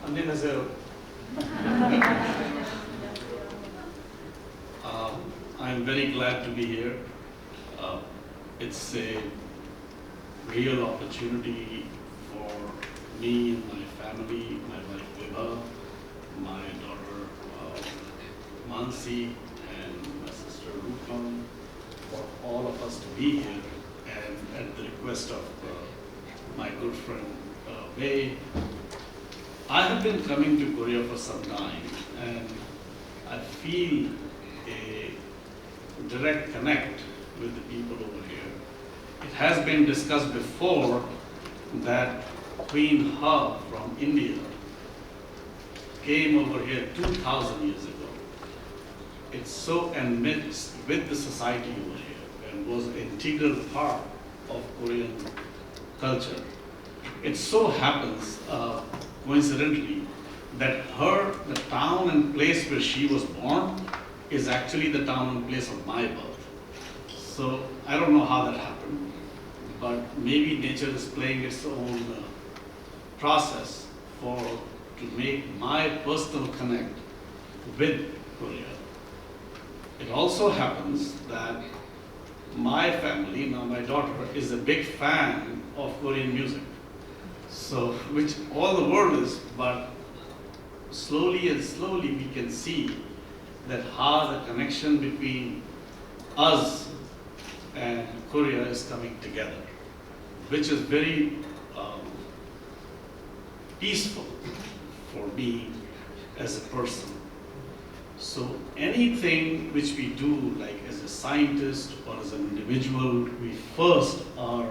안녕하세요. I'm very glad to be here. It's a real opportunity for me and my family, my wife Vibha, my daughter Mansi, and my sister Rupam, for all of us to be here, and at the request of my good friend Wei. I have been coming to Korea for some time, and I feel a direct connect with the people over here. It has been discussed before that Queen Ha from India came over here 2,000 years ago. It's so enmixed with the society over here and was an integral part of Korean culture. It so happens, coincidentally, that the town and place where she was born is actually the town and place of my birth. So I don't know how that happened, but maybe nature is playing its own process to make my personal connect with Korea. It also happens that my family, now my daughter, is a big fan of Korean music. So, which all the world is, but slowly and slowly we can see that how the connection between us and Korea is coming together, which is very peaceful for me as a person. So anything which we do, like as a scientist or as an individual, we first are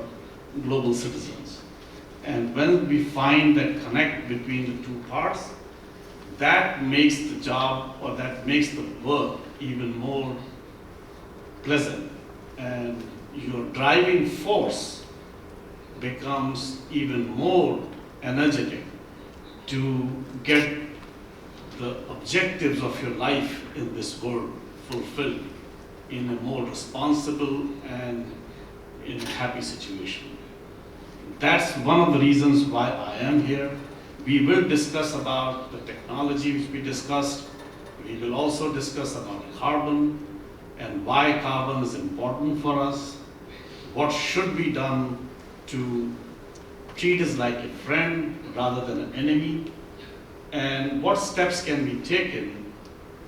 global citizens. And when we find that connect between the two parts, that makes the job or that makes the work even more pleasant. And your driving force becomes even more energetic to get the objectives of your life in this world fulfilled in a more responsible and in a happy situation. That's one of the reasons why I am here. We will discuss about the technology which we discussed. We will also discuss about carbon and why carbon is important for us. What should be done to treat us like a friend rather than an enemy, and what steps can be taken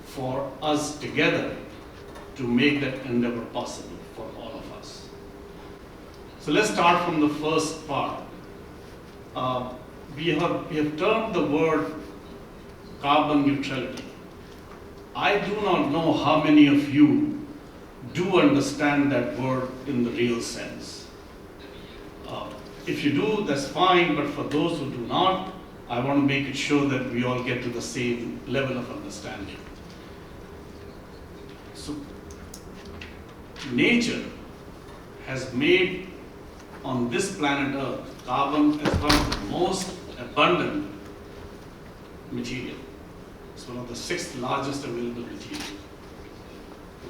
for us together to make that endeavor possible for all of us. So let's start from the first part. We have termed the word carbon neutrality. I do not know how many of you do understand that word in the real sense. If you do, that's fine, but for those who do not, I want to make it sure that we all get to the same level of understanding. So, nature has made on this planet Earth carbon as one of the most abundant material. It's one of the 6th largest available material.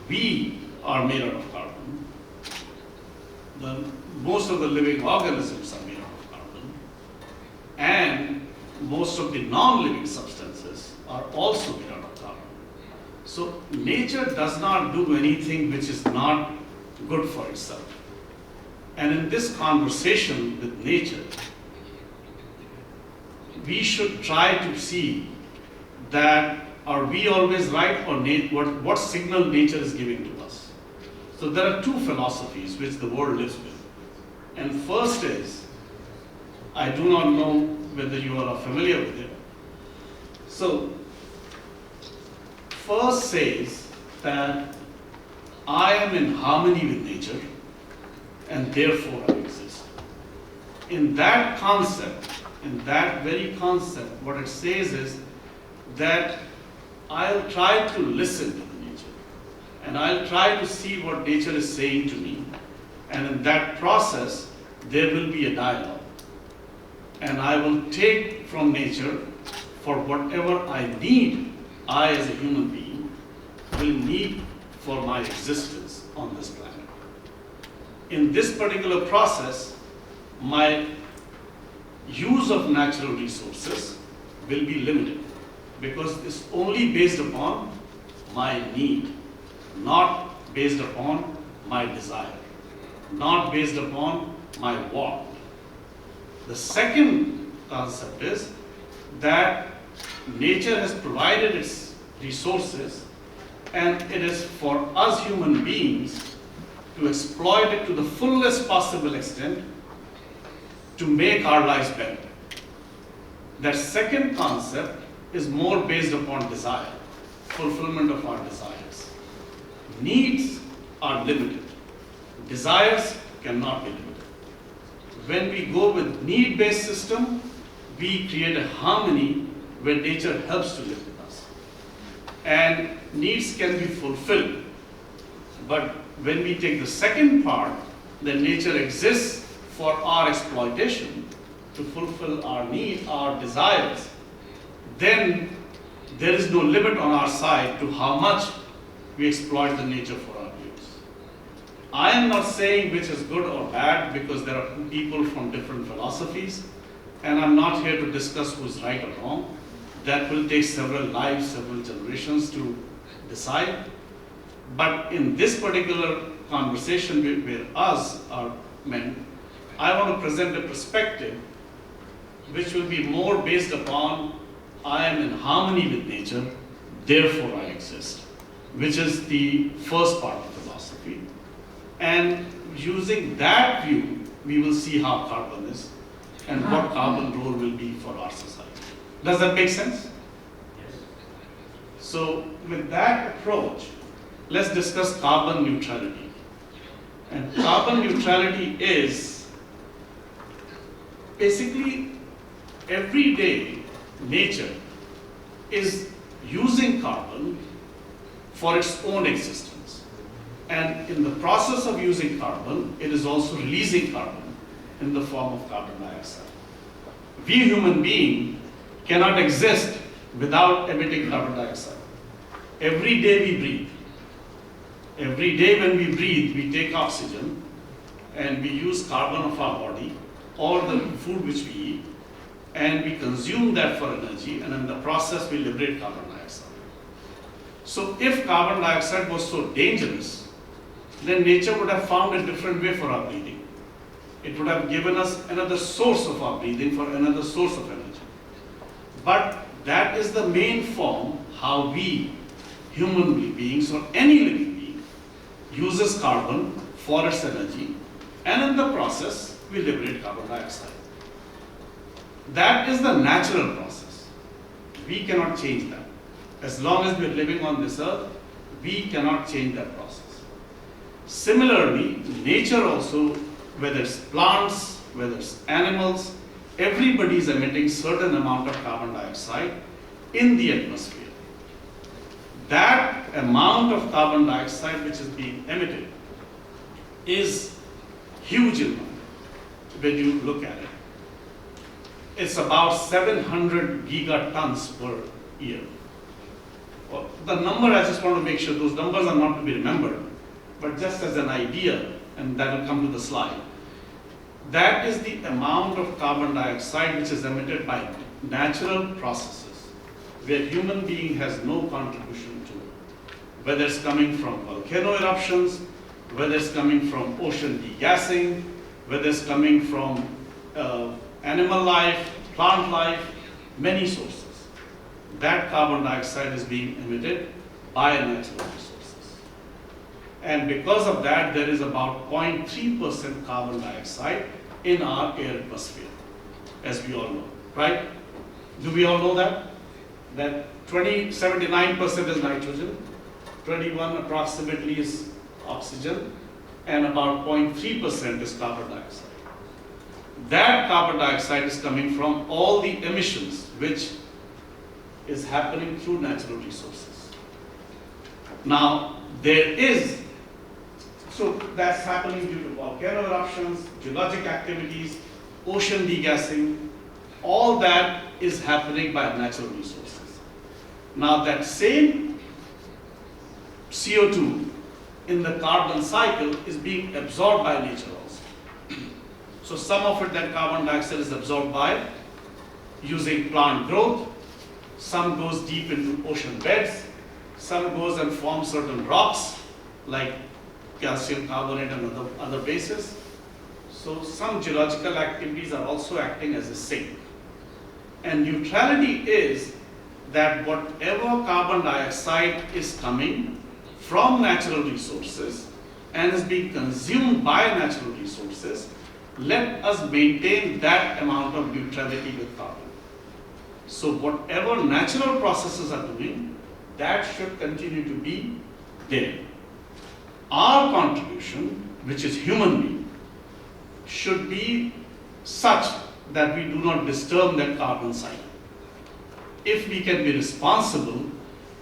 We are made out of carbon. Most of the living organisms are made out of carbon, and most of the non-living substances are also made out of carbon. So nature does not do anything which is not good for itself. And in this conversation with nature, we should try to see that are we always right, or what signal nature is giving to us. So there are two philosophies which the world lives with. And first is, I do not know whether you are familiar with it. So, first says that I am in harmony with nature and therefore I exist. In that concept, in that very concept, what it says is that I'll try to listen to the nature and I'll try to see what nature is saying to me. And in that process, there will be a dialogue. And I will take from nature for whatever I need, I as a human being, will need for my existence on this planet. In this particular process, my use of natural resources will be limited because it's only based upon my need, not based upon my desire, not based upon my want. The second concept is that nature has provided its resources and it is for us human beings to exploit it to the fullest possible extent to make our lives better. That second concept is more based upon desire, fulfillment of our desires. Needs are limited. Desires cannot be limited. When we go with need-based system, we create a harmony where nature helps to live with us. And needs can be fulfilled. But when we take the second part, then nature exists for our exploitation to fulfill our need, our desires, then there is no limit on our side to how much we exploit the nature for our use. I am not saying which is good or bad because there are people from different philosophies, and I'm not here to discuss who's right or wrong. That will take several lives, several generations to decide. But in this particular conversation where us are meant, I want to present a perspective which will be more based upon I am in harmony with nature, therefore I exist, which is the first part of philosophy. And using that view, we will see how carbon is and what carbon role will be for our society. Does that make sense? Yes. So with that approach, let's discuss carbon neutrality. And carbon neutrality is basically every day nature is using carbon for its own existence. And in the process of using carbon, it is also releasing carbon in the form of carbon dioxide. We human beings cannot exist without emitting carbon dioxide. Every day we breathe. Every day when we breathe, we take oxygen and we use carbon of our body or the food which we eat, and we consume that for energy, and in the process we liberate carbon dioxide. So if carbon dioxide was so dangerous, then nature would have found a different way for our breathing. It would have given us another source of our breathing for another source of energy. But that is the main form how we, human beings or any living being, uses carbon for its energy, and in the process we liberate carbon dioxide. That is the natural process. We cannot change that. As long as we are living on this earth, we cannot change that process. Similarly, nature also, whether it's plants, whether it's animals, everybody is emitting certain amount of carbon dioxide in the atmosphere. That amount of carbon dioxide which is being emitted is huge amount when you look at it. It's about 700 gigatons per year. Well, the number, I just want to make sure those numbers are not to be remembered, but just as an idea, and that will come to the slide. That is the amount of carbon dioxide which is emitted by natural processes, where human being has no contribution to it. Whether it's coming from volcano eruptions, whether it's coming from ocean degassing, whether it's coming from animal life, plant life, many sources. That carbon dioxide is being emitted by natural resources. And because of that, there is about 0.3% carbon dioxide in our air atmosphere, as we all know, right? Do we all know that? That 79% is nitrogen, 21 approximately is oxygen, and about 0.3% is carbon dioxide. That carbon dioxide is coming from all the emissions which is happening through natural resources. Now, so that's happening due to volcano eruptions, geologic activities, ocean degassing, all that is happening by natural resources. Now that same CO2 in the carbon cycle is being absorbed by nature also. So some of it, that carbon dioxide, is absorbed by using plant growth, some goes deep into ocean beds, some goes and forms certain rocks like calcium carbonate and other bases. So some geological activities are also acting as a sink. And neutrality is that whatever carbon dioxide is coming from natural resources and is being consumed by natural resources, let us maintain that amount of neutrality with carbon. So whatever natural processes are doing, that should continue to be there. Our contribution, which is human being, should be such that we do not disturb that carbon cycle. If we can be responsible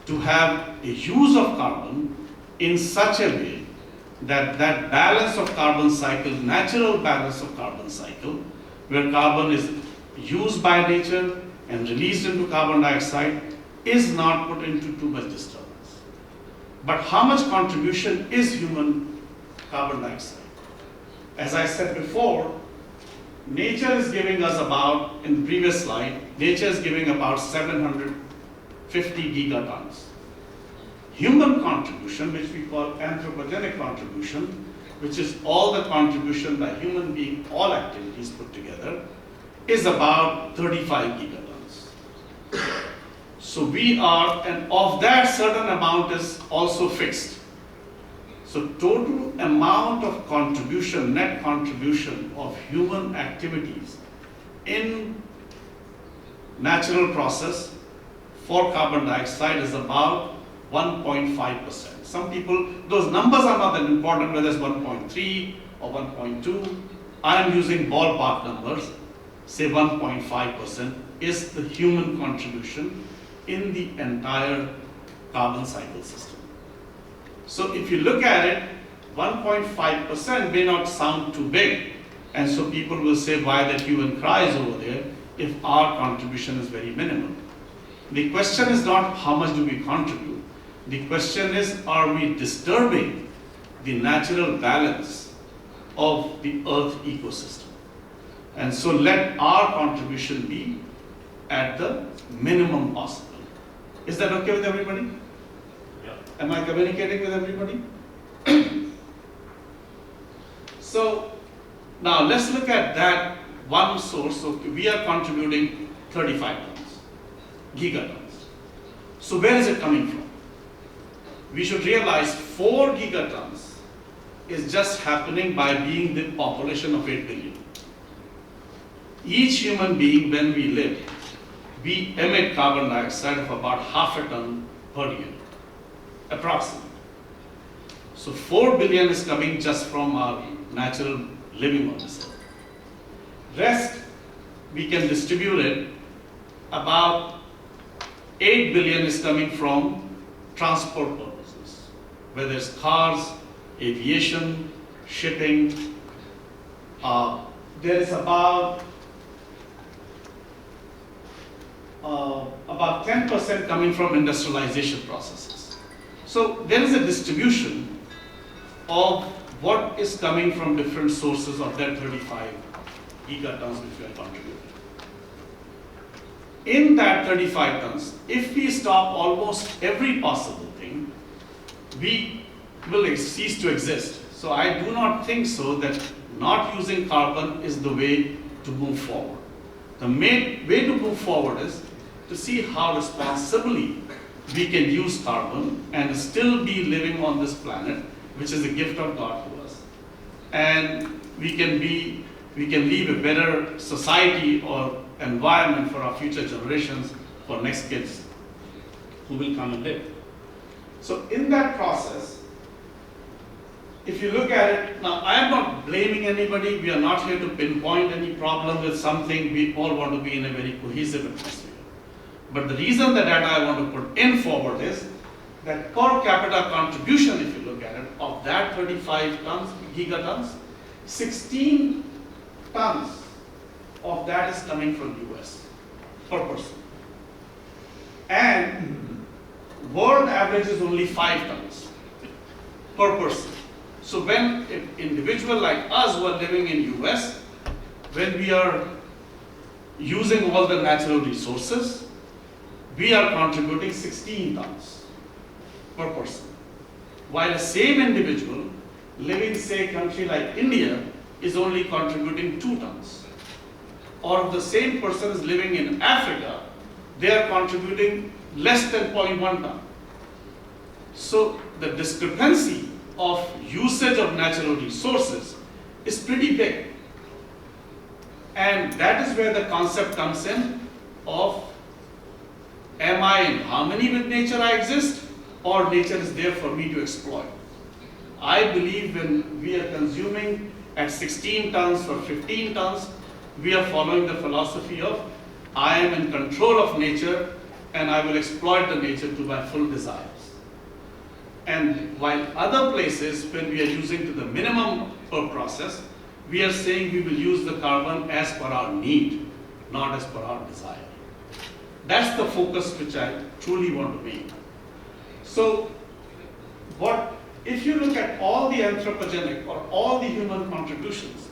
to have a use of carbon in such a way that that balance of carbon cycle, natural balance of carbon cycle, where carbon is used by nature and released into carbon dioxide, is not put into too much disturbance. But how much contribution is human carbon dioxide? As I said before, nature is giving us about, in the previous slide, nature is giving about 750 gigatons. Human contribution, which we call anthropogenic contribution, which is all the contribution by human being, all activities put together, is about 35 gigatons. So we are, and of that certain amount is also fixed. So total amount of contribution, net contribution of human activities in natural process for carbon dioxide is about 1.5%. Some people, those numbers are not that important, whether it's 1.3 or 1.2. I am using ballpark numbers, say 1.5% is the human contribution in the entire carbon cycle system. So if you look at it, 1.5% may not sound too big, and so people will say why that hue and cry is over there if our contribution is very minimal. The question is not how much do we contribute. The question is, are we disturbing the natural balance of the earth ecosystem? And so let our contribution be at the minimum possible. Is that okay with everybody? Yeah. Am I communicating with everybody? So now let's look at that one source. So we are contributing 35 tons, gigatons. So where is it coming from? We should realize 4 gigatons is just happening by being the population of 8 billion. Each human being, when we live, we emit carbon dioxide of about half a ton per year, approximately. So 4 billion is coming just from our natural living on this earth. Rest, we can distribute it. About 8 billion is coming from transport purposes, whether it's cars, aviation, shipping. There is about 10% coming from industrialization processes. So there is a distribution of what is coming from different sources of that 35 gigatons which we are contributing. In that 35 tons, if we stop almost every possible thing, we will cease to exist. So I do not think so that not using carbon is the way to move forward. The main way to move forward is to see how responsibly we can use carbon and still be living on this planet, which is a gift of God to us. And we can leave a better society or environment for our future generations, for next kids who will come and live. So in that process, if you look at it, now I am not blaming anybody, we are not here to pinpoint any problem with something, we all want to be in a very cohesive atmosphere. But the reason that I want to put in forward is that per capita contribution, if you look at it, of that 35 tons, gigatons, 16 tons of that is coming from US per person. And world average is only 5 tons per person. So when an individual like us who are living in US, when we are using all the natural resources, we are contributing 16 tons per person. While the same individual living, say, a country like India is only contributing 2 tons. Or if the same person is living in Africa, they are contributing less than 0.1 ton. So the discrepancy of usage of natural resources is pretty big. And that is where the concept comes in of, am I in harmony with nature I exist, or nature is there for me to exploit? I believe when we are consuming at 16 tons for 15 tons, we are following the philosophy of, I am in control of nature and I will exploit the nature to my full desires. And while other places, when we are using to the minimum per process, we are saying we will use the carbon as per our need, not as per our desire. That's the focus which I truly want to make. So, if you look at all the anthropogenic or all the human contributions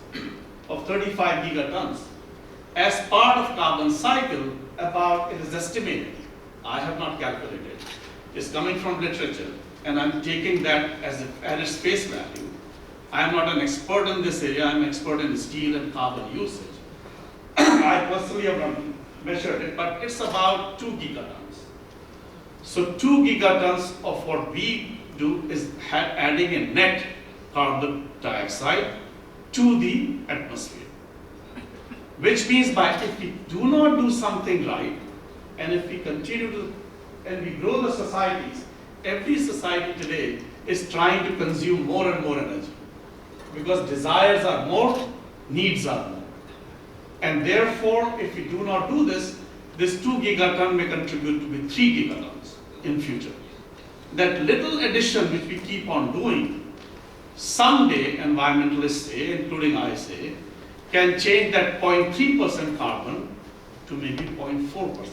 of 35 gigatons, as part of carbon cycle, it is estimated, I have not calculated, it's coming from literature, and I'm taking that as its face value. I am not an expert in this area, I'm an expert in steel and carbon usage. I personally have not measured it, but it's about 2 gigatons. So 2 gigatons of what we do is adding a net carbon dioxide to the atmosphere. Which means if we do not do something right, and if we continue to, and we grow the societies, every society today is trying to consume more and more energy. Because desires are more, needs are more. And therefore, if we do not do this 2 gigaton may contribute to be 3 gigatons in future. That little addition which we keep on doing, someday environmentalists say, including I say, can change that 0.3% carbon to maybe 0.4%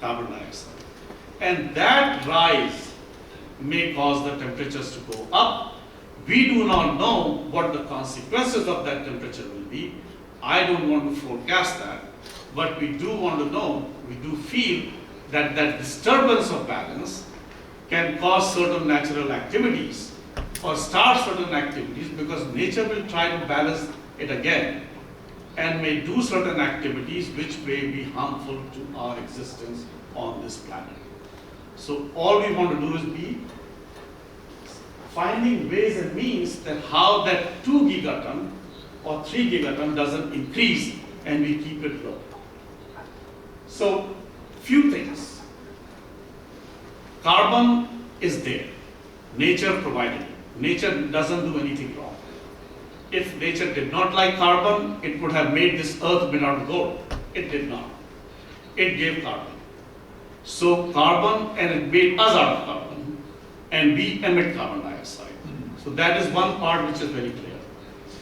carbon dioxide. And that rise may cause the temperatures to go up. We do not know what the consequences of that temperature will be. I don't want to forecast that, but we do want to know, we do feel that that disturbance of balance can cause certain natural activities or start certain activities, because nature will try to balance it again and may do certain activities which may be harmful to our existence on this planet. So all we want to do is be finding ways and means that how that 2 gigaton or 3 gigaton doesn't increase and we keep it low. So, few things. Carbon is there. Nature provided it. Nature doesn't do anything wrong. If nature did not like carbon, it would have made this earth made out of gold. It did not. It gave carbon. So carbon, and it made us out of carbon, and we emit carbon dioxide. So that is one part which is very clear.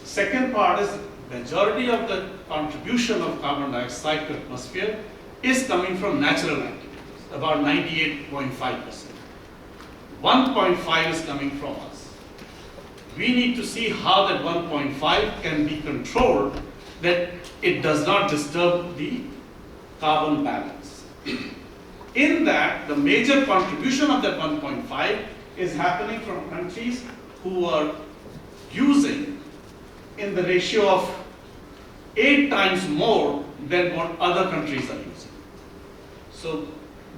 Second part is majority of the contribution of carbon dioxide to atmosphere is coming from natural activities, about 98.5%. 1.5 is coming from us. We need to see how that 1.5 can be controlled, that it does not disturb the carbon balance. In that, the major contribution of that 1.5 is happening from countries who are using in the ratio of 8 times more than what other countries are using. So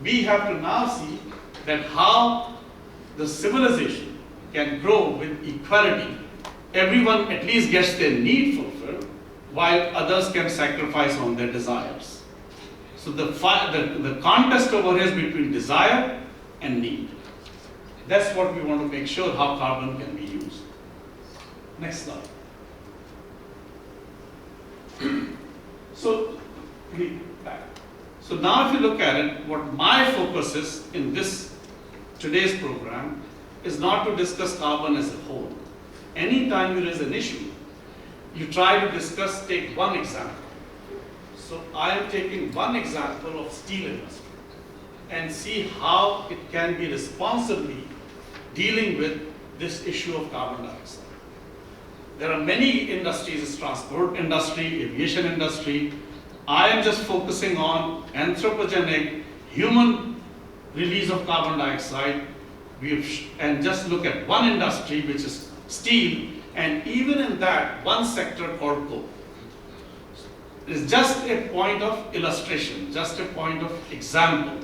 we have to now see that how the civilization can grow with equality. Everyone at least gets their need fulfilled, while others can sacrifice on their desires. So the contest over here is between desire and need. That's what we want to make sure how carbon can be used. Next slide. So now if you look at it, what my focus is in today's program is not to discuss carbon as a whole. Anytime there is an issue, you try to take one example. So I am taking one example of steel industry and see how it can be responsibly dealing with this issue of carbon dioxide. There are many industries, transport industry, aviation industry. I am just focusing on anthropogenic human release of carbon dioxide, and just look at one industry, which is steel, and even in that, one sector called coke. It's just a point of illustration, just a point of example.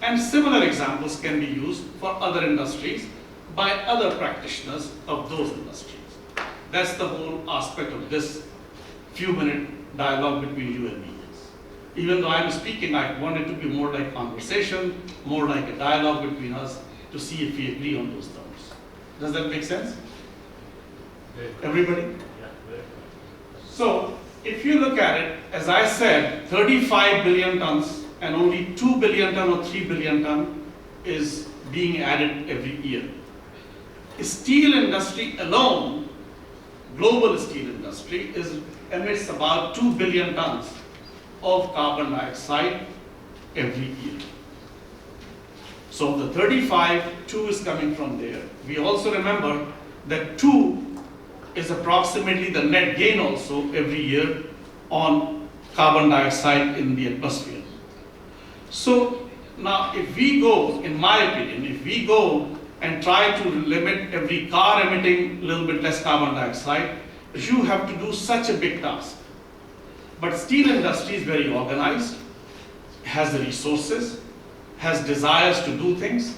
And similar examples can be used for other industries by other practitioners of those industries. That's the whole aspect of this few-minute dialogue between you and me. Even though I'm speaking, I want it to be more like conversation, more like a dialogue between us to see if we agree on those terms. Does that make sense? Everybody? Yeah, very good. So, if you look at it, as I said, 35 billion tons and only 2 billion ton or 3 billion ton is being added every year. The steel industry alone, global steel industry, emits about 2 billion tons of carbon dioxide every year. So the 35, 2 is coming from there. We also remember that 2 is approximately the net gain also every year on carbon dioxide in the atmosphere. So now if we go, in my opinion, if we go and try to limit every car emitting a little bit less carbon dioxide, you have to do such a big task. But steel industry is very organized, has the resources, has desires to do things.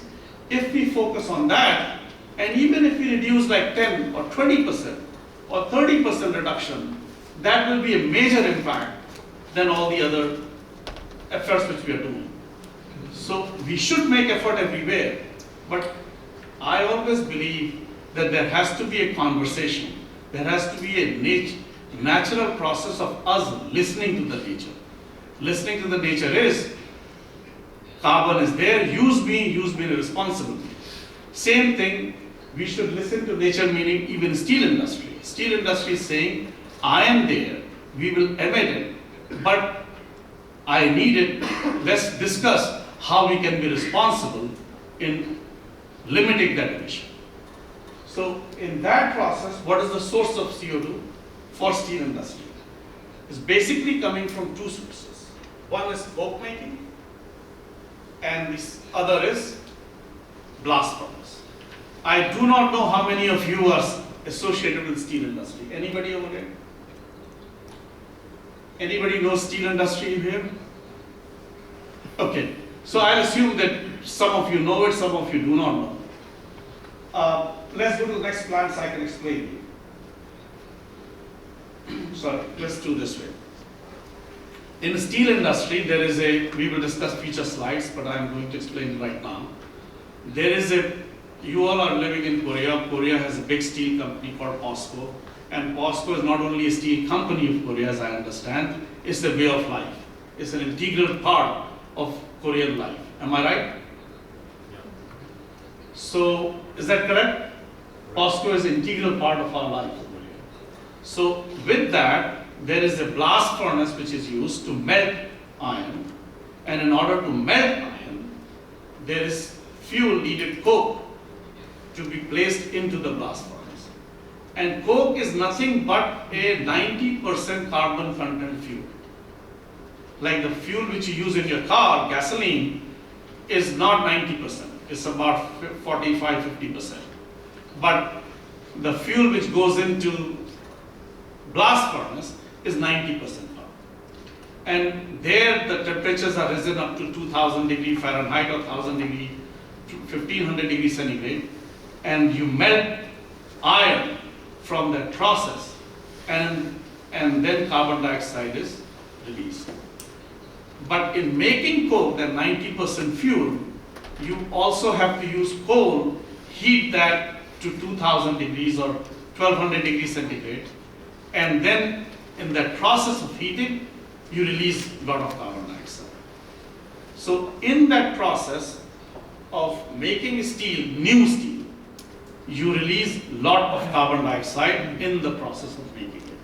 If we focus on that, and even if we reduce like 10 or 20% or 30% reduction, that will be a major impact than all the other efforts which we are doing. So we should make effort everywhere, but I always believe that there has to be a conversation. There has to be a natural process of us listening to the nature. Listening to the nature is, carbon is there, use me responsibly. Same thing, we should listen to nature, meaning even steel industry. Steel industry is saying, I am there, we will emit it, but I need it, let's discuss how we can be responsible in limiting that emission. So in that process, what is the source of CO2 for steel industry? It's basically coming from two sources. One is coke making, and this other is blast furnace. I do not know how many of you are associated with steel industry. Anybody over there? Anybody knows steel industry here? Okay, so I'll assume that some of you know it, some of you do not know. Let's go to the next plant so I can explain you. Sorry, let's do this way. In the steel industry, there is we will discuss future slides, but I'm going to explain it right now. There is you all are living in Korea. Korea has a big steel company called POSCO. And POSCO is not only a steel company of Korea, as I understand, it's a way of life. It's an integral part of Korean life. Am I right? Yeah. So, is that correct? POSCO is an integral part of our life. So, with that, there is a blast furnace which is used to melt iron. And in order to melt iron, there is fuel needed, coke, to be placed into the blast furnace. And coke is nothing but a 90% carbon content fuel. Like the fuel which you use in your car, gasoline, is not 90%. It's about 45–50%. But the fuel which goes into blast furnace is 90% carbon. And there the temperatures are risen up to 2000 degrees Fahrenheit or 1000 degrees, 1500 degrees centigrade. And you melt iron from that process, and then carbon dioxide is released. But in making coke, that 90% fuel, you also have to use coal, heat that to 2000 degrees or 1200 degrees centigrade, and then in that process of heating, you release a lot of carbon dioxide. So in that process of making steel, new steel, you release a lot of carbon dioxide in the process of making it.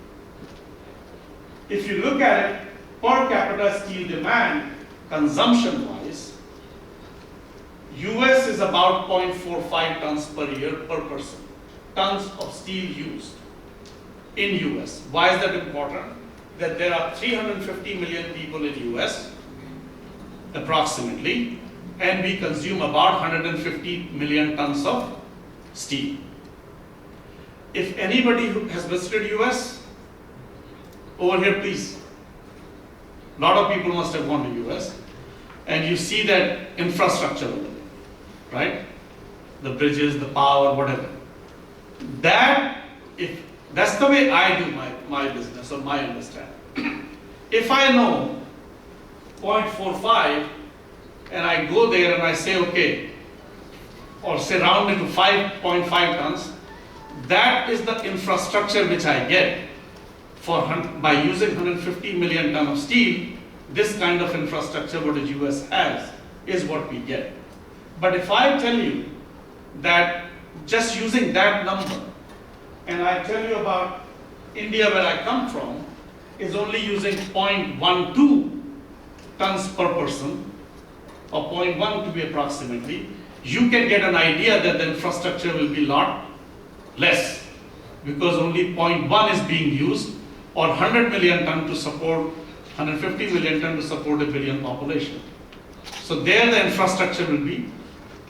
If you look at it, per capita steel demand, consumption-wise, US is about 0.45 tons per year per person, tons of steel used in US. Why is that important? That there are 350 million people in US, approximately, and we consume about 150 million tons of steel. If anybody who has visited US, over here please. A lot of people must have gone to US, and you see that infrastructure over there, right? The bridges, the power, whatever. That's the way I do my business or my understanding. If I know 0.45 and I go there and I say, okay, or say round it to 5.5 tons, that is the infrastructure which I get by using 150 million ton of steel. This kind of infrastructure what the US has is what we get. But if I tell you that just using that number, and I tell you about India where I come from, is only using 0.12 tons per person, or 0.1 to be approximately, you can get an idea that the infrastructure will be a lot less, because only 0.1 is being used, or 100 million ton to support 150 million ton to support a billion population. So there the infrastructure will be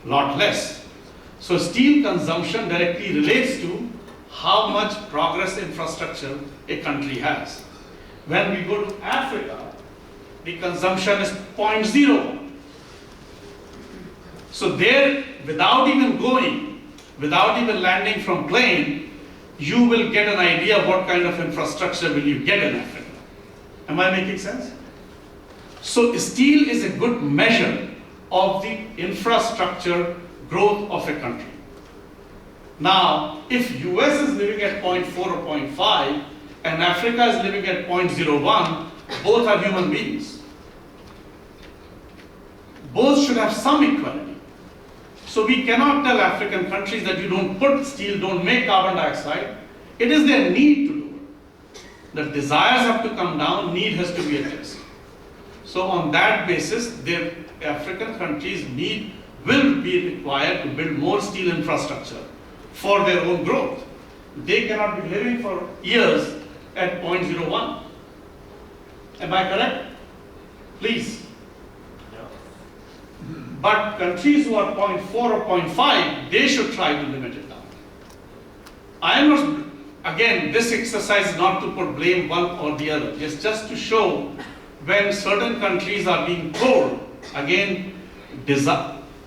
a lot less. So steel consumption directly relates to how much progress infrastructure a country has. When we go to Africa, the consumption is 0.01. So there, without even landing from plane, you will get an idea what kind of infrastructure will you get in Africa. Am I making sense? So steel is a good measure of the infrastructure growth of a country. Now, if US is living at 0.4 or 0.5 and Africa is living at 0.01, both are human beings. Both should have some equality. So we cannot tell African countries that you don't put steel, don't make carbon dioxide. It is their need to do it. The desires have to come down, need has to be addressed. So on that basis, the African countries will be required to build more steel infrastructure for their own growth. They cannot be living for years at 0.01. Am I correct? Please. But countries who are 0.4 or 0.5, they should try to limit it down. I am not, again, this exercise is not to put blame one or the other. It's just to show when certain countries are being told, again,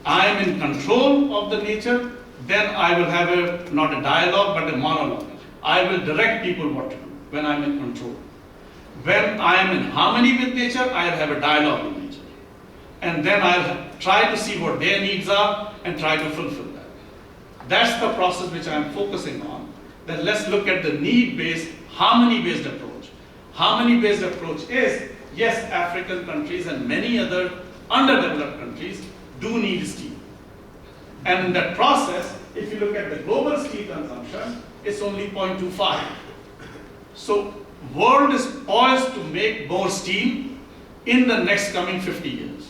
I am in control of the nature, then I will have not a dialogue, but a monologue. I will direct people what to do when I'm in control. When I am in harmony with nature, I'll have a dialogue with nature. And then I'll try to see what their needs are and try to fulfill that. That's the process which I'm focusing on. Then let's look at the need-based, harmony-based approach. Harmony-based approach is, yes, African countries and many other underdeveloped countries do need steel. And in that process, if you look at the global steel consumption, it's only 0.25. So world is poised to make more steel in the next coming 50 years.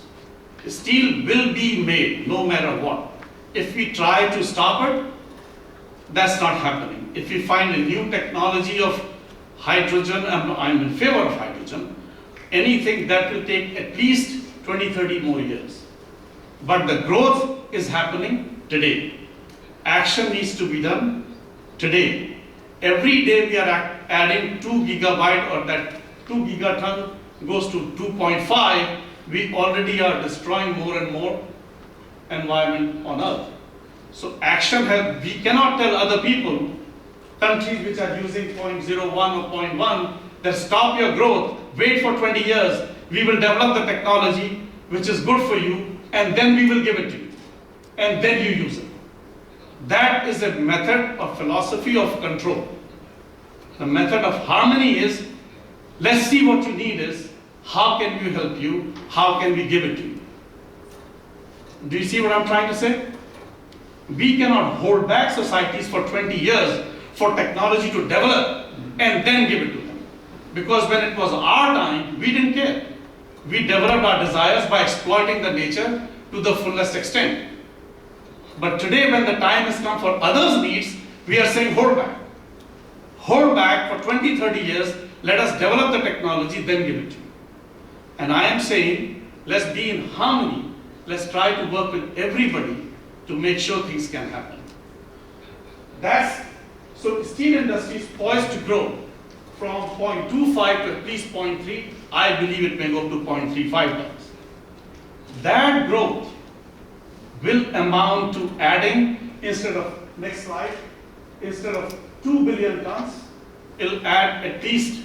Steel will be made no matter what. If we try to stop it, that's not happening. If we find a new technology of hydrogen, I'm in favor of hydrogen, anything that will take at least 20, 30 more years. But the growth is happening today. Action needs to be done today. Every day we are adding 2 gigabyte, or that 2 gigaton goes to 2.5. We already are destroying more and more environment on Earth. So action we cannot tell other people, countries which are using 0.01 or 0.1, that stop your growth, wait for 20 years, we will develop the technology which is good for you, and then we will give it to you. And then you use it. That is a method of philosophy of control. The method of harmony is, let's see what you need is, how can we help you? How can we give it to you? Do you see what I'm trying to say? We cannot hold back societies for 20 years for technology to develop and then give it to them. Because when it was our time, we didn't care. We developed our desires by exploiting the nature to the fullest extent. But today, when the time has come for others' needs, we are saying hold back. Hold back for 20, 30 years, let us develop the technology, then give it to you. And I am saying Let's be in harmony. Let's try to work with everybody to make sure things can happen. So steel industry is poised to grow from 0.25 to at least 0.3. I believe it may go to 0.35 tons. That growth will amount to adding, instead of 2 billion tons, it'll add at least,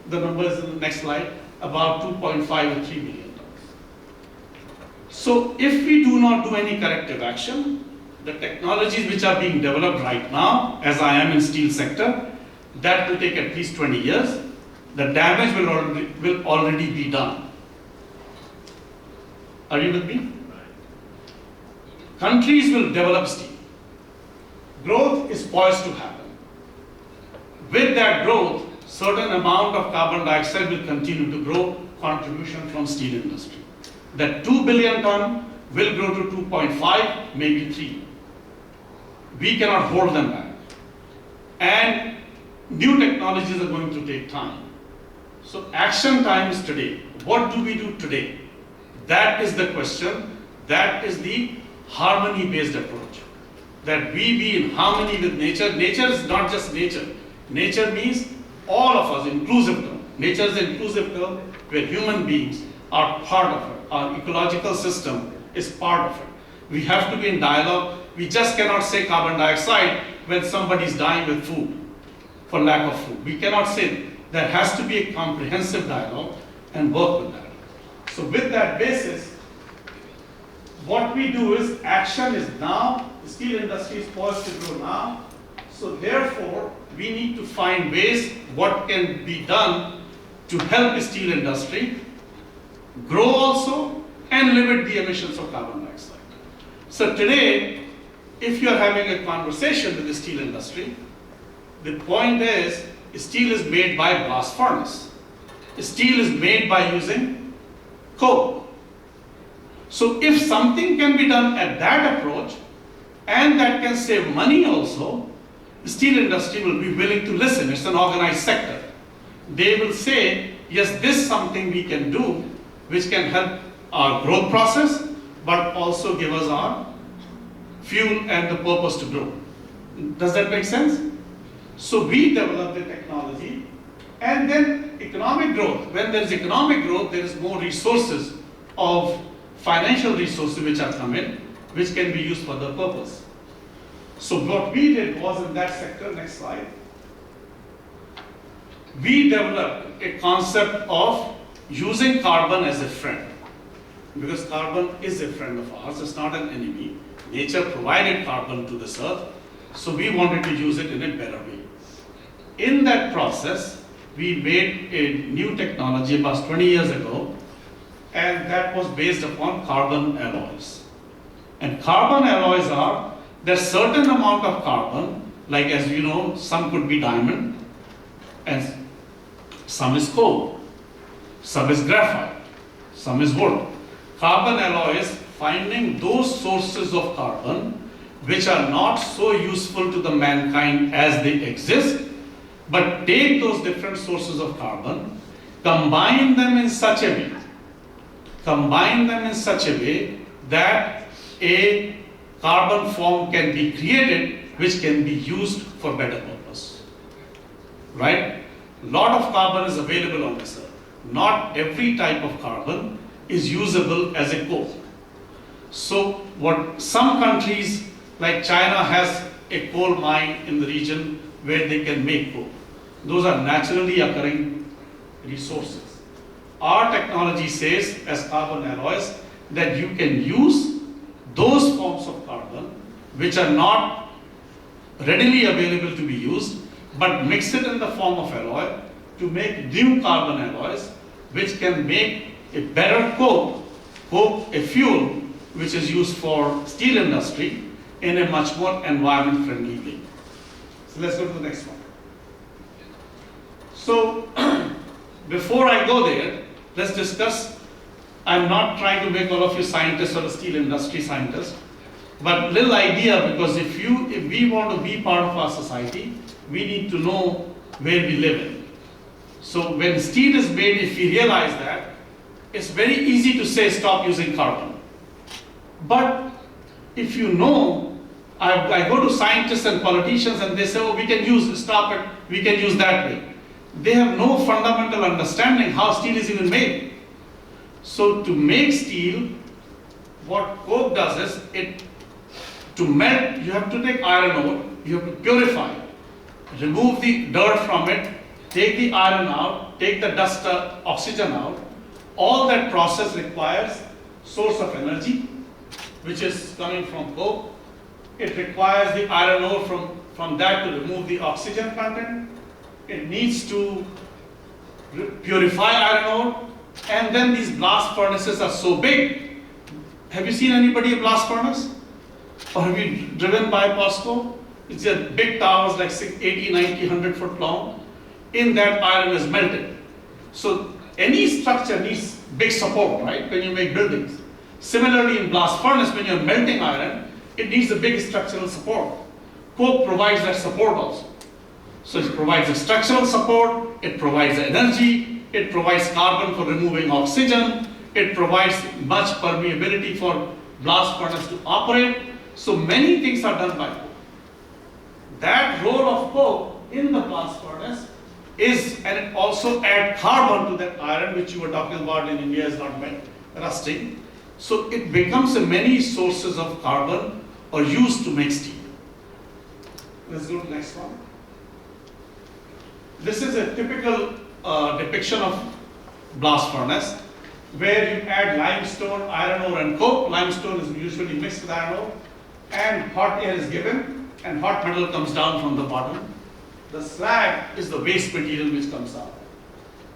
the numbers in the next slide, about 2.5 or 3 billion tons. So if we do not do any corrective action, the technologies which are being developed right now, as I am in steel sector, that will take at least 20 years. The damage will already be done. Are you with me? Countries will develop steel. Growth is poised to happen. With that growth, certain amount of carbon dioxide will continue to grow, contribution from steel industry. That 2 billion ton will grow to 2.5, maybe 3. We cannot hold them back. And new technologies are going to take time. So action time is today. What do we do today? That is the question. That is the harmony-based approach. That we be in harmony with nature. Nature is not just nature. Nature means all of us, inclusive term. Nature is an inclusive term where human beings are part of it. Our ecological system is part of it. We have to be in dialogue. We just cannot say carbon dioxide when somebody is dying with food, for lack of food. We cannot say. There has to be a comprehensive dialogue and work with that. So with that basis, what we do is action is now. The steel industry is poised to grow now. So therefore, we need to find ways what can be done to help the steel industry grow also and limit the emissions of carbon dioxide. So today, if you are having a conversation with the steel industry, the point is steel is made by blast furnace. Steel is made by using coke. So if something can be done at that approach, and that can save money also, the steel industry will be willing to listen. It's an organized sector. They will say, yes, this is something we can do, which can help our growth process, but also give us our fuel and the purpose to grow. Does that make sense? So we develop the technology, and then economic growth. When there is economic growth, there is more resources of financial resources which are come in, which can be used for the purpose. So what we did was in that sector, next slide, we developed a concept of using carbon as a friend. Because carbon is a friend of ours, it's not an enemy. Nature provided carbon to this earth, so we wanted to use it in a better way. In that process, we made a new technology about 20 years ago, and that was based upon carbon alloys. And carbon alloys are, there's certain amount of carbon, like as you know, some could be diamond, and some is coal, some is graphite, some is wood. Carbon alloy is finding those sources of carbon which are not so useful to the mankind as they exist, but take those different sources of carbon, combine them in such a way that a carbon form can be created which can be used for better purpose. Right? Lot of carbon is available on this earth. Not every type of carbon is usable as a coke. So what some countries like China has a coal mine in the region where they can make coke. Those are naturally occurring resources. Our technology says, as carbon alloys, that you can use those forms of carbon which are not readily available to be used, but mix it in the form of alloy to make new carbon alloys which can make a better coke, a fuel which is used for steel industry in a much more environment friendly way. So let's go to the next one. So before I go there, let's discuss. I'm not trying to make all of you scientists or the steel industry scientists, but little idea, because if we want to be part of our society, we need to know where we live in. So when steel is made, if we realize that it's very easy to say stop using carbon. But if you know, I go to scientists and politicians and they say, oh, we can stop it, we can use that way. They have no fundamental understanding how steel is even made. So to make steel, what coke does is, to melt, you have to take iron ore, you have to purify, remove the dirt from it, take the iron out, take the dust, oxygen out. All that process requires source of energy, which is coming from coke. It requires the iron ore from that to remove the oxygen content. It needs to purify iron ore. And then these blast furnaces are so big. Have you seen anybody a blast furnace? Or have you driven by POSCO? It's a big towers like 80, 90, 100 foot long. In that iron is melted. So any structure needs big support, right, when you make buildings. Similarly in blast furnace, when you're melting iron, it needs a big structural support. Coke provides that support also. So it provides the structural support, it provides the energy, it provides carbon for removing oxygen, it provides much permeability for blast furnace to operate. So many things are done by coke. That role of coke in the blast furnace is, and it also adds carbon to that iron which you were talking about in India is not rusting. So it becomes many sources of carbon or used to make steel. Let's go to the next one. This is a typical depiction of blast furnace where you add limestone, iron ore and coke. Limestone is usually mixed with iron ore and hot air is given and hot metal comes down from the bottom. The slag is the waste material which comes out.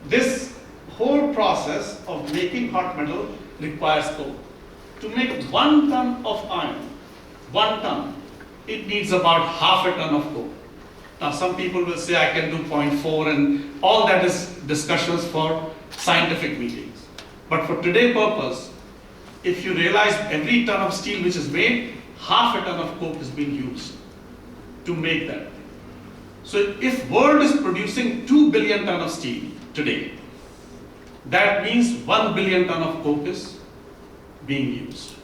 This whole process of making hot metal requires coke. To make 1 ton of iron, 1 ton, it needs about half a ton of coke. Now some people will say I can do 0.4 and all that is discussions for scientific meetings. But for today's purpose, if you realize every ton of steel which is made, half a ton of coke is being used to make that. So if world is producing 2 billion ton of steel today, that means 1 billion ton of coke is being used.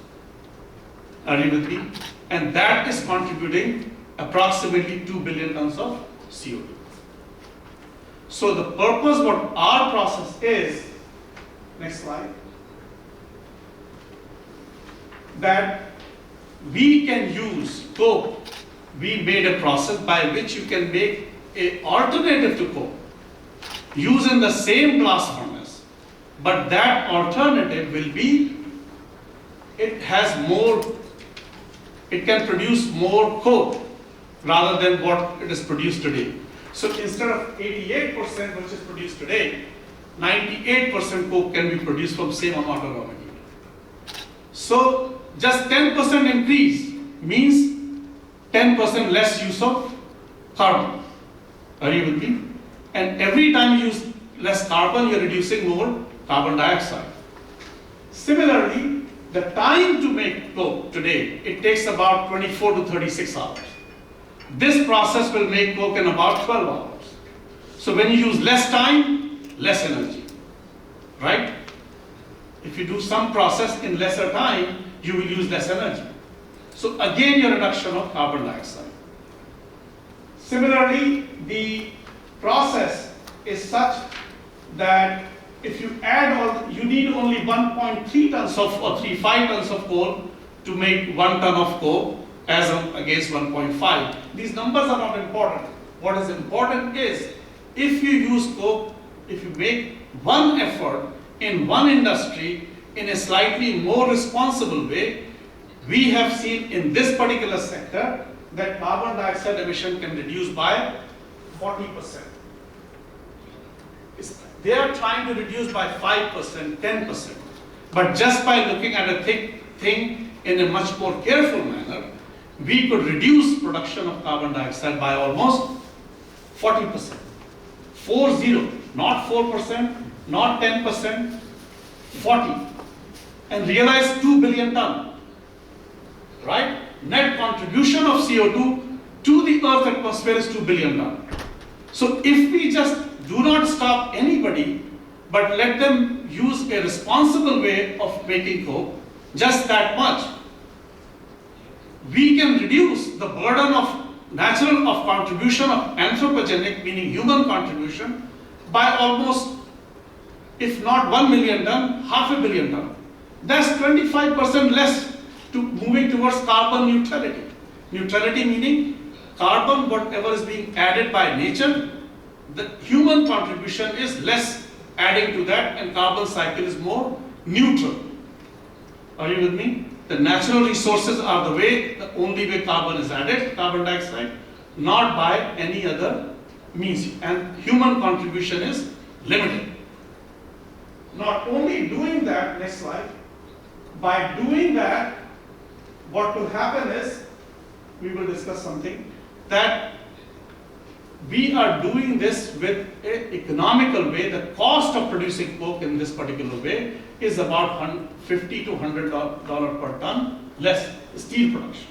Are you with me? And that is contributing approximately 2 billion tons of CO2. So the purpose what our process is, next slide, that we can use coke. We made a process by which you can make an alternative to coke, using the same blast furnace, but that alternative will be, it can produce more coke rather than what it is produced today. So instead of 88% which is produced today, 98% coke can be produced from same amount of raw material. So just 10% increase means 10% less use of carbon. Are you with me? And every time you use less carbon, you're reducing more carbon dioxide. Similarly, the time to make coke today, it takes about 24 to 36 hours. This process will make coke in about 12 hours. So when you use less time, less energy, right? If you do some process in lesser time, you will use less energy. So again, your reduction of carbon dioxide. Similarly, the process is such that if you add all, you need only 1.3 tons of, or 3.5 tons of coal to make 1 ton of coke as against 1.5. These numbers are not important. What is important is if you use coke, if you make one effort in one industry in a slightly more responsible way, we have seen in this particular sector that carbon dioxide emission can reduce by 40%. They are trying to reduce by 5%, 10%. But just by looking at a thing in a much more careful manner, we could reduce production of carbon dioxide by almost 40%. 40, not 4%, not 10%, 40. And realize 2 billion ton. Right? Net contribution of CO2 to the Earth atmosphere is 2 billion ton. So if we just do not stop anybody, but let them use a responsible way of making coke, just that much. We can reduce the burden of contribution of anthropogenic, meaning human contribution, by almost, if not 1 million ton, 500 million ton. That's 25% less to moving towards carbon neutrality. Neutrality meaning carbon, whatever is being added by nature, the human contribution is less adding to that, and carbon cycle is more neutral. Are you with me? The natural resources are the only way carbon is added, carbon dioxide, not by any other means. And human contribution is limited. Not only doing that, next slide, by doing that, what will happen is, we will discuss something, that we are doing this with an economical way. The cost of producing coke in this particular way is about $50 to $100 per ton less steel production.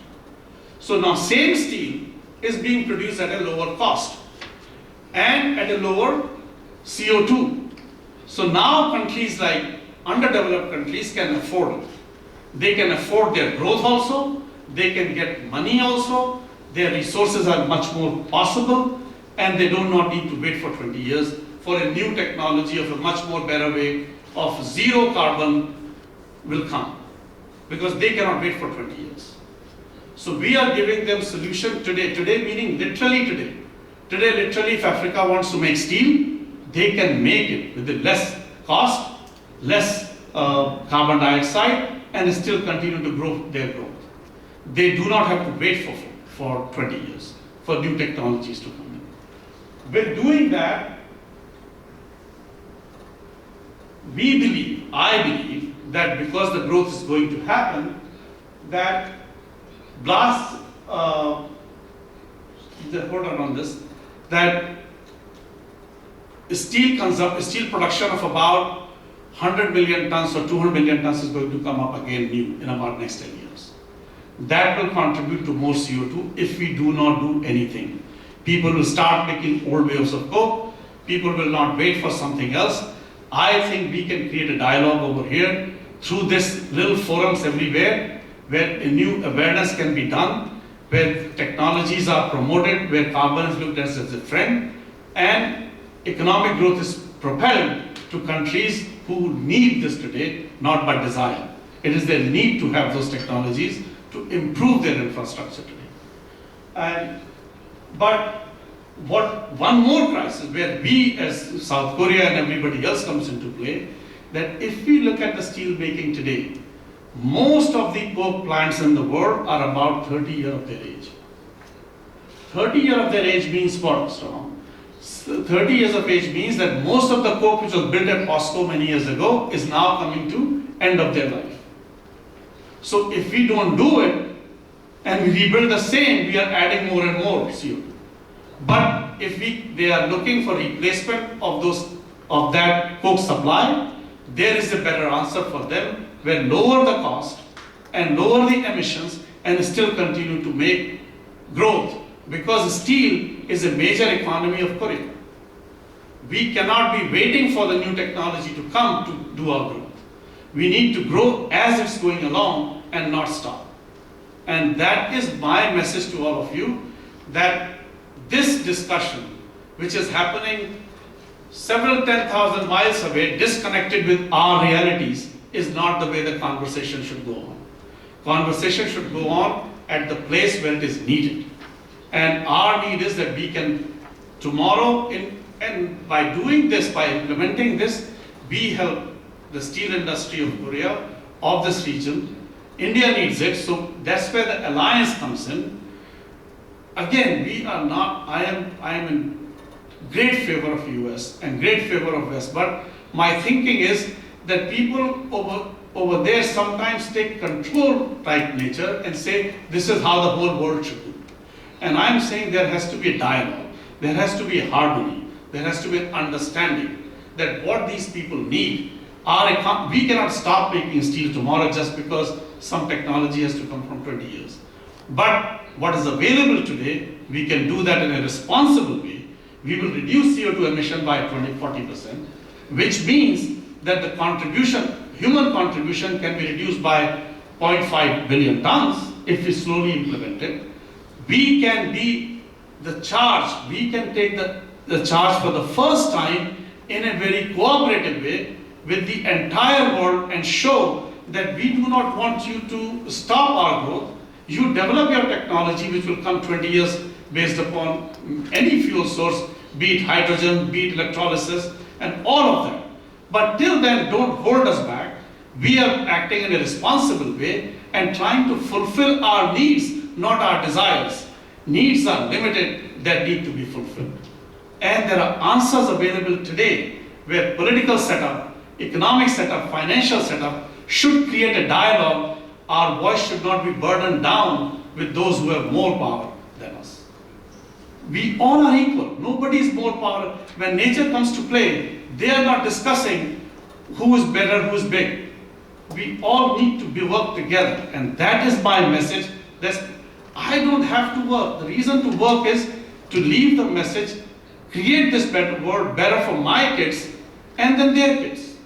So now same steel is being produced at a lower cost and at a lower CO2. So now countries like underdeveloped countries can afford it. They can afford their growth also, they can get money also, their resources are much more possible, and they do not need to wait for 20 years for a new technology of a much more better way of zero carbon will come, because they cannot wait for 20 years. So we are giving them solution today meaning literally today. Today literally if Africa wants to make steel, they can make it with the less cost, less carbon dioxide, and still continue to grow their growth. They do not have to wait for 20 years for new technologies to come in. With doing that, I believe that because the growth is going to happen, that hold on this, that steel production of about 100 million tons or 200 million tons is going to come up again new in about next 10 years. That will contribute to more CO2 if we do not do anything. People will start making old ways of coke. People will not wait for something else. I think we can create a dialogue over here through this little forums everywhere where a new awareness can be done, where technologies are promoted, where carbon is looked at as a friend, and economic growth is propelled to countries who need this today, not by desire. It is their need to have those technologies to improve their infrastructure today. But one more crisis where we as South Korea and everybody else comes into play, that if we look at the steel making today, most of the coke plants in the world are about 30 years of their age. 30 years of their age means what, Strong? 30 years of age means that most of the coke which was built at POSCO many years ago is now coming to end of their life. So if we don't do it and we rebuild the same, we are adding more and more CO2. But if they are looking for replacement of that coke supply, there is a better answer for them, where lower the cost and lower the emissions and still continue to make growth, because steel is a major economy of Korea. We cannot be waiting for the new technology to come to do our growth. We need to grow as it's going along and not stop. And that is my message to all of you, that this discussion, which is happening several 10,000 miles away, disconnected with our realities, is not the way the conversation should go on. Conversation should go on at the place where it is needed. And our need is that we can tomorrow, and by doing this, by implementing this, we help the steel industry of Korea, of this region. India needs it, so that's where the alliance comes in. Again, I am in great favor of US and great favor of West, but my thinking is that people over there sometimes take control type nature and say this is how the whole world should do. And I'm saying there has to be a dialogue, there has to be a harmony, there has to be an understanding that what these people need we cannot stop making steel tomorrow just because some technology has to come from 20 years. But what is available today, we can do that in a responsible way. We will reduce CO2 emission by 40%. which means that the contribution, human contribution, can be reduced by 0.5 billion tons if we slowly implement it. We can be the charge, we can take the charge for the first time in a very cooperative way with the entire world and show that we do not want you to stop our growth. You develop your technology, which will come 20 years based upon any fuel source, be it hydrogen, be it electrolysis, and all of them. But till then, don't hold us back. We are acting in a responsible way and trying to fulfill our needs, not our desires. Needs are limited that need to be fulfilled. And there are answers available today where political setup, economic setup, financial setup should create a dialogue. Our voice should not be burdened down with those who have more power than us. We all are equal. Nobody is more powerful. When nature comes to play, they are not discussing who is better, who is big. We all need to work together, and that is my message. I don't have to work. The reason to work is to leave the message, create this better world, better for my kids, and then their kids.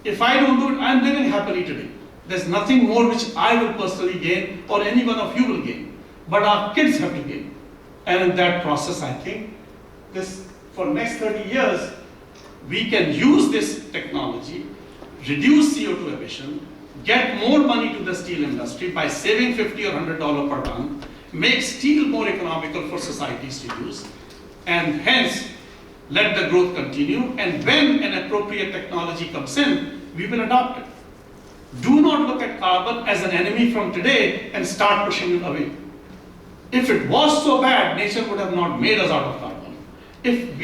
If I don't do it, I'm living happily today. There's nothing more which I will personally gain or any one of you will gain. But our kids have to gain. And in that process, I think this, for next 30 years, we can use this technology, reduce CO2 emission, get more money to the steel industry by saving $50 or $100 per ton, make steel more economical for societies to use, and hence let the growth continue. And when an appropriate technology comes in, we will adopt it. Do not look at carbon as an enemy from today and start pushing it away. If it was so bad, nature would have not made us out of carbon. If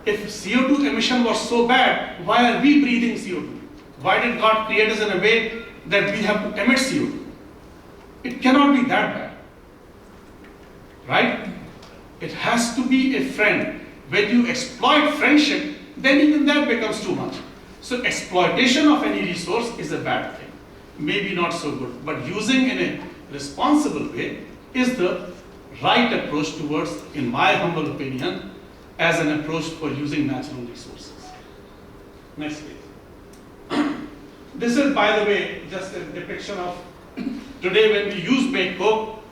CO2 emission was so bad, why are we breathing CO2? Why did God create us in a way that we have to emit CO2? It cannot be that bad, right? It has to be a friend. When you exploit friendship, then even that becomes too much. So exploitation of any resource is a bad thing. Maybe not so good, but using in a responsible way is the right approach towards, in my humble opinion, as an approach for using natural resources. Next page. This is, by the way, just a depiction of today when we use baked coke,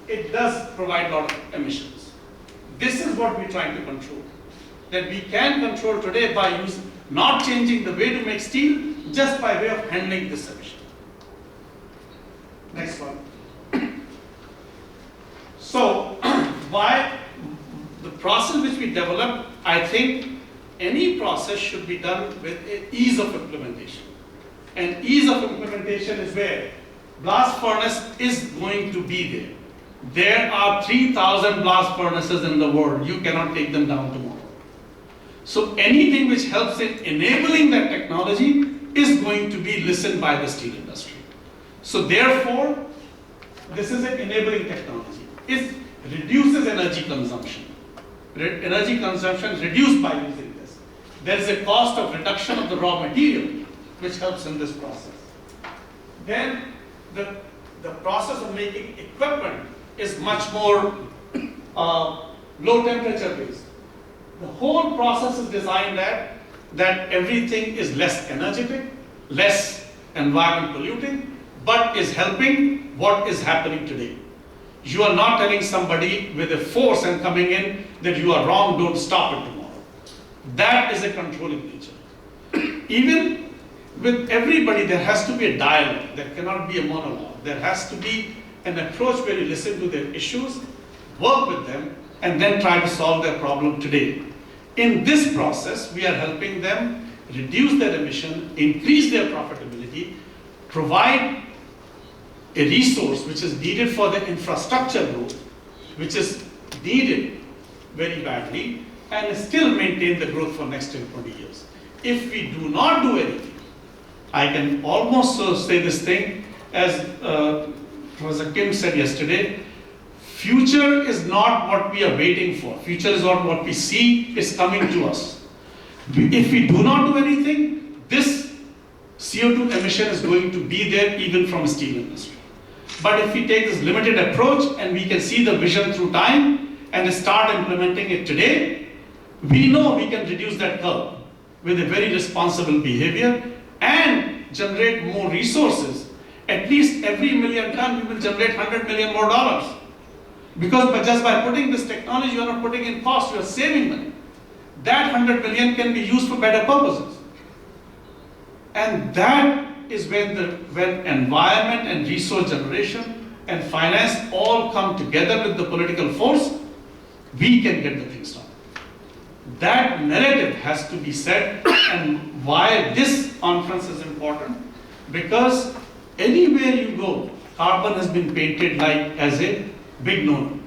it does provide a lot of emissions. This is what we're trying to control. That we can control today by not changing the way to make steel, just by way of handling this emission. Next one. So, why the process which we develop, I think any process should be done with ease of implementation. And ease of implementation is where blast furnace is going to be there. There are 3,000 blast furnaces in the world. You cannot take them down tomorrow. So anything which helps in enabling that technology is going to be listened by the steel industry. So therefore, this is an enabling technology. It reduces energy consumption. Energy consumption is reduced by using this. There is a cost of reduction of the raw material which helps in this process. Then the process of making equipment is much more low temperature based. The whole process is designed that everything is less energetic, less environment polluting, but is helping what is happening today. You are not telling somebody with a force and coming in that you are wrong, don't stop it tomorrow. That is a controlling nature. Even with everybody, there has to be a dialogue. There cannot be a monologue. There has to be an approach where you listen to their issues, work with them, and then try to solve their problem today. In this process, we are helping them reduce their emission, increase their profitability, provide a resource which is needed for the infrastructure growth, which is needed very badly, and still maintain the growth for next 10, 20 years. If we do not do anything, I can almost say this thing as Professor Kim said yesterday, future is not what we are waiting for. Future is not what we see is coming to us. If we do not do anything, this CO2 emission is going to be there even from steel industry. But if we take this limited approach and we can see the vision through time and start implementing it today, we know we can reduce that curve. with a very responsible behavior and generate more resources. At least every million ton, we will generate $100 million more dollars. Because just by putting this technology, you are not putting in cost, you are saving money. That 100 million can be used for better purposes. And that is when environment and resource generation and finance all come together with the political force, we can get the things done. That narrative has to be said, and why this conference is important, because anywhere you go, carbon has been painted like as a big no-no.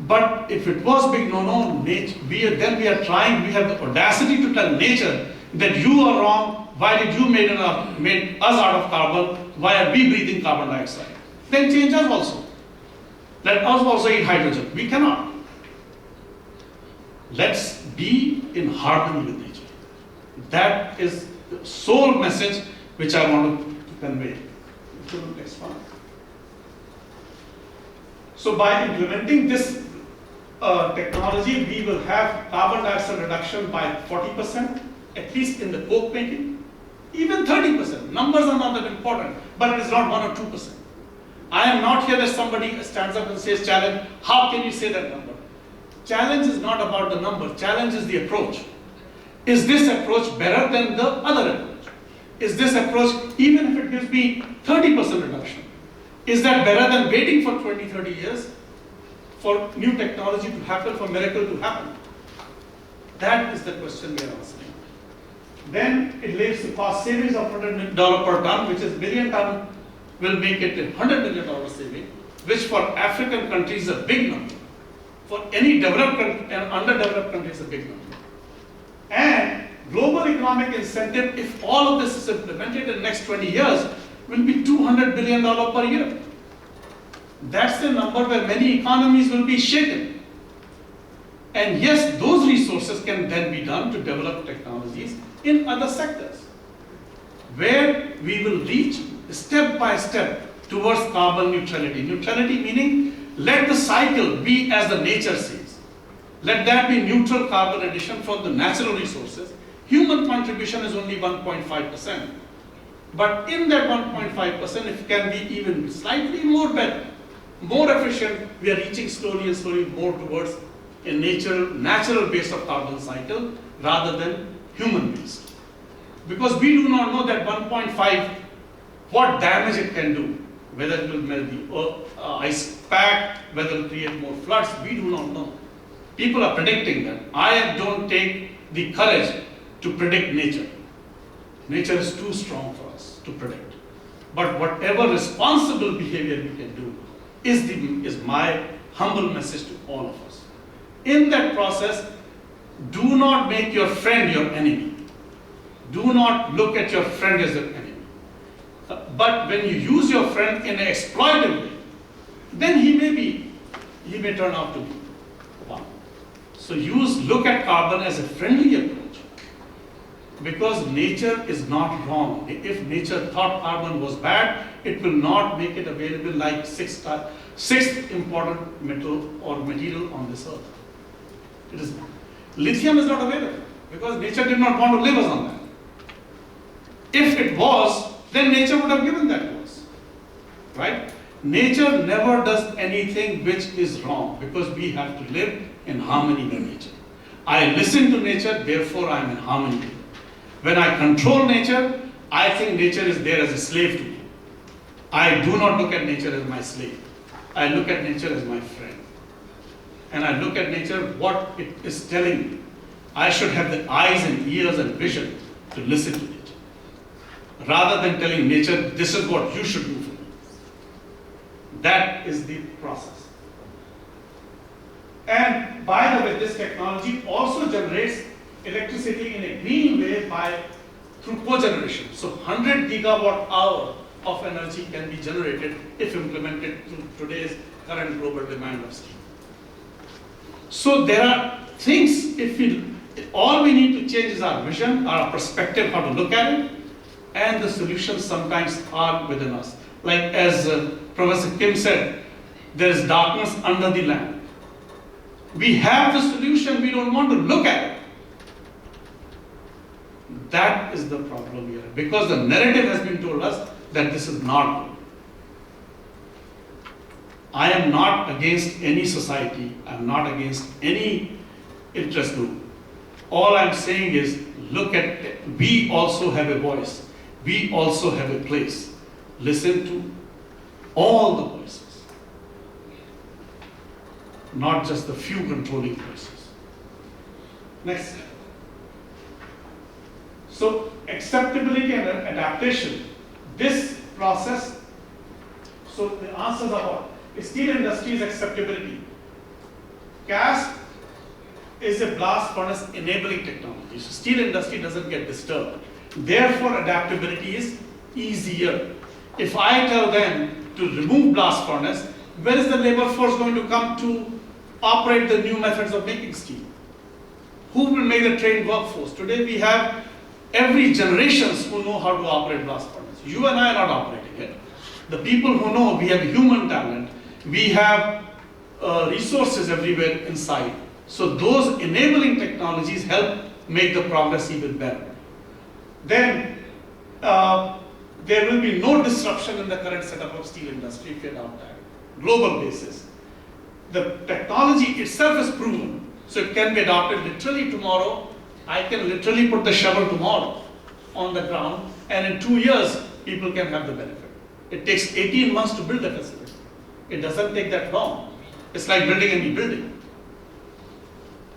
But if it was big no-no, we are trying, we have the audacity to tell nature that you are wrong, why did you made us out of carbon, why are we breathing carbon dioxide? Then change us also. Let us also eat hydrogen. We cannot. Let's be in harmony with nature. That is the sole message which I want to convey. Next one. So by implementing this technology, we will have carbon dioxide reduction by 40%, at least in the coke making, even 30%. Numbers are not that important, but it is not 1 or 2%. I am not here that somebody stands up and says, challenge, how can you say that number? Challenge is not about the number, challenge is the approach. Is this approach better than the other approach? Is this approach, even if it gives me 30% reduction, is that better than waiting for 20, 30 years for new technology to happen, for miracle to happen? That is the question we are asking. Then it leads to cost savings of $100 per ton, which is million ton will make it a $100 million saving, which for African countries is a big number. For any developed and underdeveloped country is a big number. And global economic incentive, if all of this is implemented in the next 20 years, will be $200 billion per year. That's the number where many economies will be shaken. And yes, those resources can then be done to develop technologies in other sectors, where we will reach step by step towards carbon neutrality. Neutrality meaning let the cycle be as the nature says. Let that be neutral carbon addition from the natural resources. Human contribution is only 1.5%. But in that 1.5%, if it can be even slightly more better, more efficient, we are reaching slowly and slowly more towards a natural base of carbon cycle rather than human based. Because we do not know that 1.5, what damage it can do, whether it will melt the ice pack, whether it will create more floods, we do not know. People are predicting that. I don't take the courage to predict nature. Nature is too strong for us to predict. But whatever responsible behavior we can do is my humble message to all of us. In that process, do not make your friend your enemy. Do not look at your friend as an enemy. But when you use your friend in an exploitative way, then he may turn out to be one. So look at carbon as a friendly approach. Because nature is not wrong. If nature thought carbon was bad, it will not make it available like sixth important metal or material on this earth. It is not. Lithium is not available because nature did not want to leave us on that. If it was, then nature would have given that to us. Right? Nature never does anything which is wrong because we have to live in harmony with nature. I listen to nature, therefore I am in harmony with it. When I control nature, I think nature is there as a slave to me. I do not look at nature as my slave. I look at nature as my friend. And I look at nature, what it is telling me. I should have the eyes and ears and vision to listen to nature. Rather than telling nature, this is what you should do for me. That is the process. And by the way, this technology also generates electricity in a green way through cogeneration. So 100 gigawatt hour of energy can be generated if implemented to today's current global demand of steel. So there are things, all we need to change is our vision, our perspective, how to look at it, and the solutions sometimes are within us. Like as Professor Kim said, there is darkness under the lamp. We have the solution, we don't want to look at it. That is the problem here. Because the narrative has been told us that this is not good. I am not against any society. I am not against any interest group. All I am saying is, look at it. We also have a voice. We also have a place. Listen to all the voices, not just the few controlling voices. Next. So acceptability and adaptation, this process, so the answers are what? Steel industry's acceptability. CASP is a blast furnace enabling technology. So steel industry doesn't get disturbed. Therefore, adaptability is easier. If I tell them to remove blast furnace, where is the labor force going to come to operate the new methods of making steel? Who will make the trained workforce? Today we have every generation who know how to operate blast furnace. You and I are not operating it. The people who know, we have human talent, we have resources everywhere inside. So those enabling technologies help make the progress even better. Then there will be no disruption in the current setup of steel industry if you adopt that. Global basis. The technology itself is proven, so it can be adopted literally tomorrow. I can literally put the shovel tomorrow on the ground, and in 2 years, people can have the benefit. It takes 18 months to build a facility. It doesn't take that long. It's like building any building.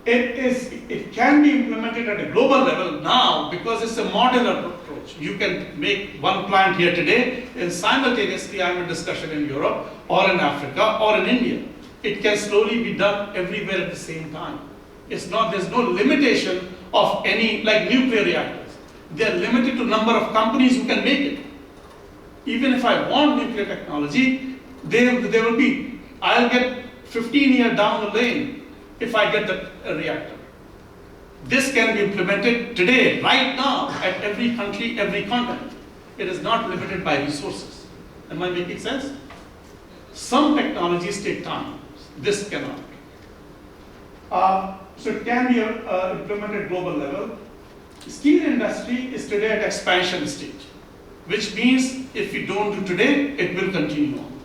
It can be implemented at a global level now because it's a modular approach. You can make one plant here today, and simultaneously I'm in discussion in Europe or in Africa or in India. It can slowly be done everywhere at the same time. There's no limitation of any, like nuclear reactors. They're limited to number of companies who can make it. Even if I want nuclear technology, there will be, I'll get 15 years down the lane if I get the reactor. This can be implemented today, right now, at every country, every continent. It is not limited by resources. Am I making sense? Some technologies take time. This cannot. So it can be implemented global level. Steel industry is today at expansion stage, which means if we don't do today, it will continue on.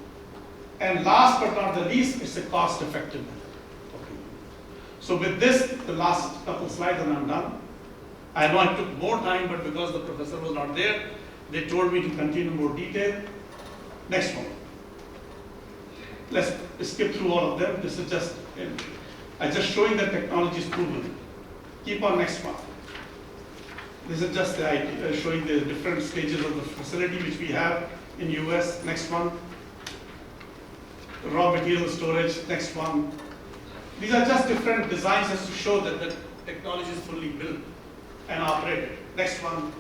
And last but not the least, it's a cost-effective method. Okay. So with this, the last couple slides and I'm done. I know I took more time, but because the professor was not there, they told me to continue more detail. Next one. Let's skip through all of them. This is just, I'm just showing that technology is proven. Keep on next one. This is just the idea, showing the different stages of the facility which we have in US. Next one. Raw material storage. Next one. These are just different designs just to show that the technology is fully built and operated. Next one.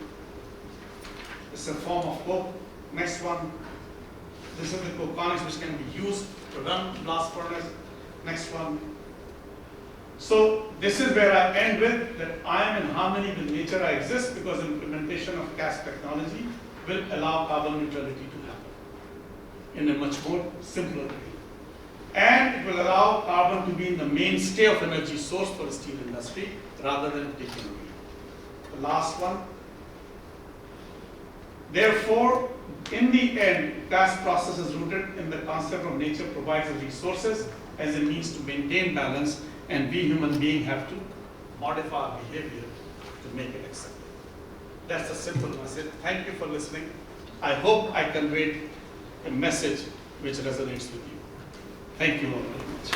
This is a form of coke. Next one. This is the coconics which can be used to run blast furnace. Next one. So this is where I end with that I am in harmony with nature. I exist because implementation of CASP technology will allow carbon neutrality to happen in a much more simpler way. And it will allow carbon to be in the mainstay of energy source for the steel industry rather than taking away. The last one. Therefore, in the end, CASP process is rooted in the concept of nature provides the resources as a means to maintain balance, and we human beings have to modify our behavior to make it acceptable. That's a simple message. Thank you for listening. I hope I conveyed a message which resonates with you. Thank you all very much.